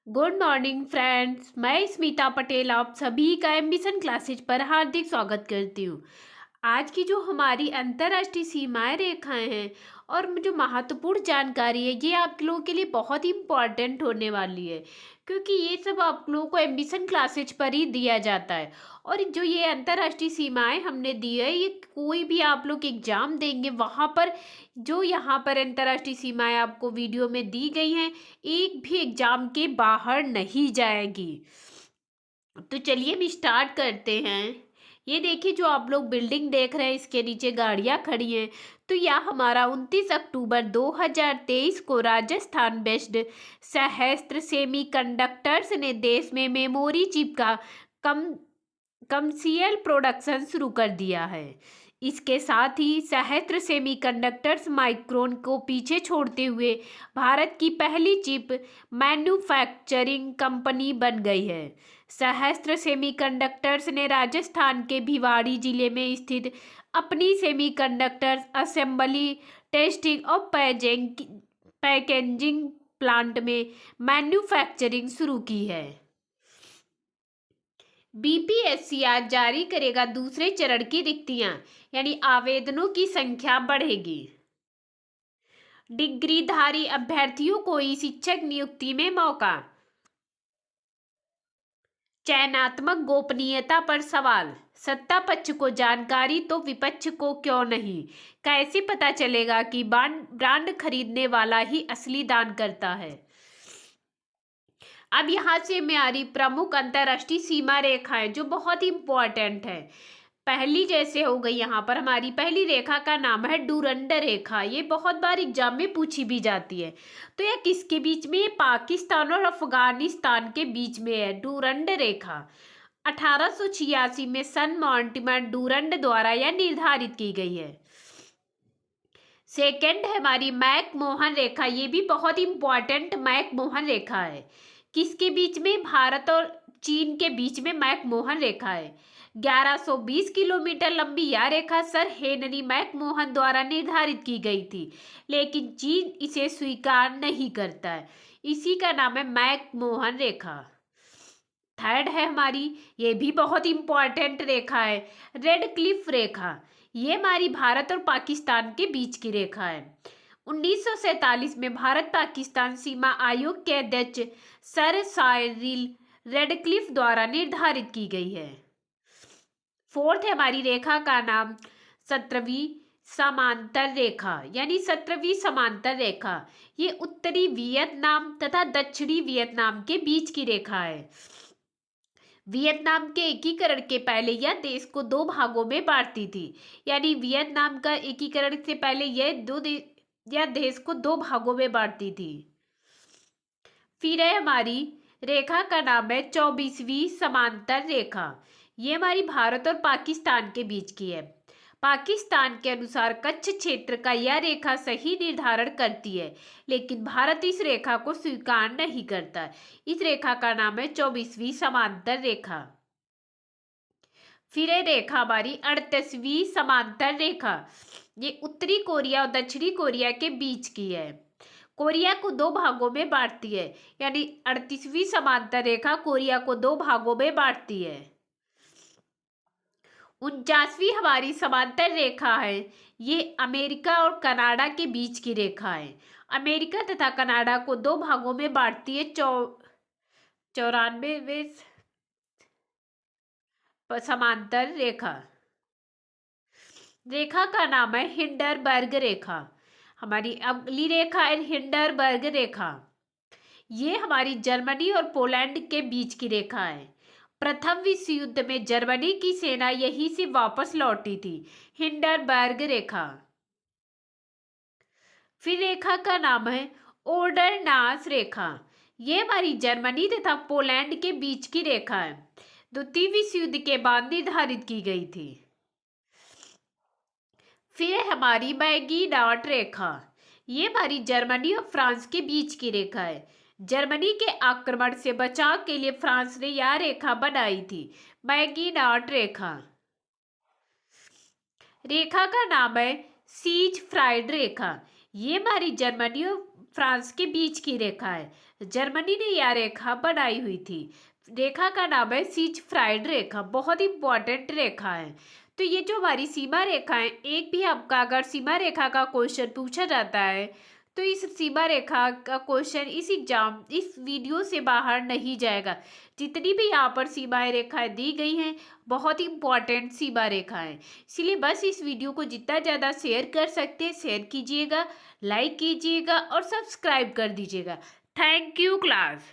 Good morning friends. मैं स्मिता पटेल आप सभी का एम्बिशन क्लासेज पर हार्दिक स्वागत करती हूँ। आज की जो हमारी अंतर्राष्ट्रीय सीमाएं रेखाएं हैं और जो महत्वपूर्ण जानकारी है ये आप लोगों के लिए बहुत ही इम्पोर्टेंट होने वाली है, क्योंकि ये सब आप लोगों को एम्बिशन क्लासेज पर ही दिया जाता है। और जो ये अंतर्राष्ट्रीय सीमाएं हमने दी है ये कोई भी आप लोग एग्जाम देंगे वहाँ पर जो यहाँ पर अंतर्राष्ट्रीय सीमाएं आपको वीडियो में दी गई हैं एक भी एग्जाम के बाहर नहीं जाएगी। तो चलिए हम स्टार्ट करते हैं। ये देखिए जो आप लोग बिल्डिंग देख रहे हैं इसके नीचे गाड़ियां खड़ी हैं। तो यह हमारा 29 अक्टूबर 2023 को राजस्थान बेस्ड सहस्त्र सेमीकंडक्टर्स ने देश में मेमोरी चिप का कम कमर्शियल प्रोडक्शन शुरू कर दिया है। इसके साथ ही सहस्त्र सेमीकंडक्टर्स माइक्रोन को पीछे छोड़ते हुए भारत की पहली चिप मैन्युफैक्चरिंग कंपनी बन गई है। सहस्त्र सेमीकंडक्टर्स ने राजस्थान के भिवाड़ी जिले में स्थित अपनी सेमीकंडक्टर्स असेंबली टेस्टिंग और पैकेजिंग प्लांट में मैन्युफैक्चरिंग शुरू की है। बीपीएससी आज जारी करेगा दूसरे चरण की रिक्तियां, यानी आवेदनों की संख्या बढ़ेगी। डिग्रीधारी अभ्यर्थियों को ई शिक्षक नियुक्ति में मौका। चयनात्मक गोपनीयता पर सवाल। सत्ता पक्ष को जानकारी तो विपक्ष को क्यों नहीं। कैसे पता चलेगा कि ब्रांड खरीदने वाला ही असली दान करता है। अब यहाँ से हमारी प्रमुख अंतर्राष्ट्रीय सीमा रेखाएं जो बहुत ही इंपॉर्टेंट है। पहली जैसे हो गई, यहाँ पर हमारी पहली रेखा का नाम है डूरंड रेखा। ये बहुत बार एग्जाम में पूछी भी जाती है। तो यह किसके बीच में? ये पाकिस्तान और अफगानिस्तान के बीच में है डूरंड रेखा। 1886 में सन मॉन्टिमर डूरंड द्वारा यह निर्धारित की गई है। सेकेंड है हमारी मैकमोहन रेखा। ये भी बहुत इंपॉर्टेंट मैकमोहन रेखा है। किसके बीच में? भारत और चीन के बीच में मैकमोहन रेखा है। 1120 किलोमीटर लंबी यह रेखा सर हेनरी मैकमोहन द्वारा निर्धारित की गई थी, लेकिन चीन इसे स्वीकार नहीं करता है। इसी का नाम है मैकमोहन रेखा। थर्ड है हमारी, ये भी बहुत इंपॉर्टेंट रेखा है, रेड क्लिफ रेखा। ये हमारी भारत और पाकिस्तान के बीच की रेखा है। 1947 में भारत पाकिस्तान सीमा आयोग के अध्यक्ष सर साइरिल रेडक्लिफ द्वारा निर्धारित की गई है। फोर्थ है हमारी रेखा का नाम 17वीं समांतर रेखा, यानी 17वीं समांतर रेखा। ये उत्तरी वियतनाम तथा दक्षिणी वियतनाम के बीच की रेखा है। वियतनाम के एकीकरण के पहले यह देश को दो भागों में बांटती थी, यानी वियतनाम का एकीकरण से पहले यह देश को दो भागों में बांटती थी। फिर है हमारी रेखा का नाम है 24वीं समांतर रेखा। ये हमारी भारत और पाकिस्तान के बीच की है। पाकिस्तान के अनुसार कच्छ क्षेत्र का यह रेखा सही निर्धारण करती है, लेकिन भारत इस रेखा को स्वीकार नहीं करता। इस रेखा का नाम है 24वीं समांतर रेखा। फिर है रेखा हमारी 38वीं समांतर रेखा। ये उत्तरी कोरिया और दक्षिणी कोरिया के बीच की है। कोरिया को दो भागों में बांटती है, यानी 38वीं समांतर रेखा कोरिया को दो भागों में बांटती है। 49वीं हमारी समांतर रेखा है, ये अमेरिका और कनाडा के बीच की रेखा है। अमेरिका तथा कनाडा को दो भागों में बांटती है। 94वें समांतर रेखा। रेखा का नाम है हिंडरबर्ग रेखा। हमारी अगली रेखा है हिंडरबर्ग रेखा। ये हमारी जर्मनी और पोलैंड के बीच की रेखा है। प्रथम विश्व युद्ध में जर्मनी की सेना यहीं से वापस लौटी थी। हिंडरबर्ग रेखा। फिर रेखा का नाम है ओडरनास रेखा। ये हमारी जर्मनी तथा पोलैंड के बीच की रेखा है। द्वितीय विश्व युद्ध के बाद निर्धारित की गई थी। फिर हमारी मैगी डॉट रेखा। ये हमारी जर्मनी और फ्रांस के बीच की रेखा है। जर्मनी के आक्रमण से बचाव के लिए फ्रांस ने यह रेखा बनाई थी, मैगी डॉट रेखा। रेखा का नाम है सीज फ्राइड रेखा। ये हमारी जर्मनी और फ्रांस के बीच की रेखा है। जर्मनी ने यह रेखा बनाई हुई थी। रेखा का नाम है सीज फ्राइड रेखा, बहुत इंपॉर्टेंट रेखा है। तो ये जो हमारी सीमा रेखा है, एक भी आपका अगर सीमा रेखा का क्वेश्चन पूछा जाता है तो इस सीमा रेखा का क्वेश्चन इस वीडियो से बाहर नहीं जाएगा। जितनी भी यहाँ पर सीमा रेखाएं दी गई हैं बहुत इंपॉर्टेंट सीमा रेखा है, इसलिए बस इस वीडियो को जितना ज़्यादा शेयर कर सकते हैं शेयर कीजिएगा, लाइक कीजिएगा और सब्सक्राइब कर दीजिएगा। Thank you class.